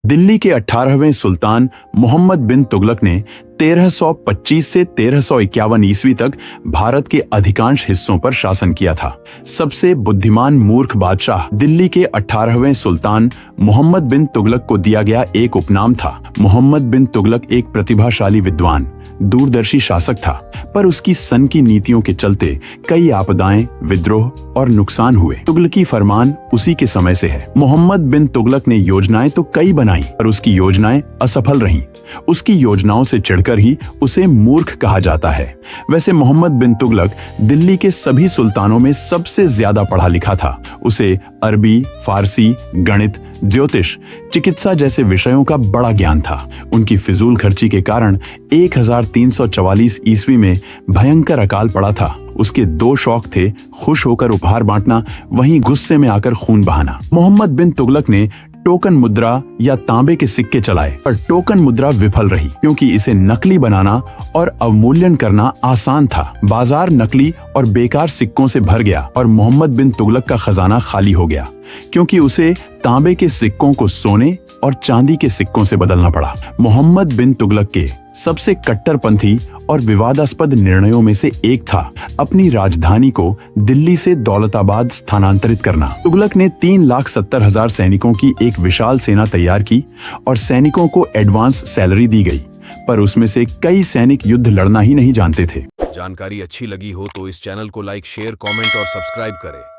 दिल्ली के 18वें सुल्तान मोहम्मद बिन तुगलक ने 1325 से 1351 ईस्वी तक भारत के अधिकांश हिस्सों पर शासन किया था। सबसे बुद्धिमान मूर्ख बादशाह दिल्ली के 18वें सुल्तान मोहम्मद बिन तुगलक को दिया गया एक उपनाम था। मोहम्मद बिन तुगलक एक प्रतिभाशाली विद्वान, दूरदर्शी शासक था, पर उसकी सन की नीतियों के चलते कई आपदाएं, विद्रोह और नुकसान हुए। तुगलकी फरमान उसी के समय से है। मोहम्मद बिन तुगलक ने योजनाएं तो कई बनाई, पर उसकी योजनाएं असफल रहीं। उसकी योजनाओं से चिढ़कर ही उसे मूर्ख कहा जाता है। वैसे मोहम्मद बिन तुगलक दिल्ली के सभी सुल्तानों में सबसे ज्यादा पढ़ा लिखा था। उसे अरबी, फारसी, गणित, ज्योतिष, चिकित्सा जैसे विषयों का बड़ा ज्ञान था। उनकी फिजूल खर्ची के कारण 1344 ईस्वी में भयंकर अकाल पड़ा था। उसके दो शौक थे, खुश होकर उपहार बांटना, वहीं गुस्से में आकर खून बहाना। मोहम्मद बिन तुगलक ने टोकन मुद्रा या तांबे के सिक्के चलाए, पर टोकन मुद्रा विफल रही क्योंकि इसे नकली बनाना और अवमूल्यन करना आसान था। बाजार नकली और बेकार सिक्कों से भर गया और मोहम्मद बिन तुगलक का खजाना खाली हो गया क्योंकि उसे तांबे के सिक्कों को सोने और चांदी के सिक्कों से बदलना पड़ा। मोहम्मद बिन तुगलक के सबसे कट्टरपंथी और विवादास्पद निर्णयों में से एक था अपनी राजधानी को दिल्ली से दौलताबाद स्थानांतरित करना। तुगलक ने 3,70,000 सैनिकों की एक विशाल सेना तैयार की और सैनिकों को एडवांस सैलरी दी गई, पर उसमें से कई सैनिक युद्ध लड़ना ही नहीं जानते थे। जानकारी अच्छी लगी हो तो इस चैनल को लाइक, शेयर, कमेंट और सब्सक्राइब करें।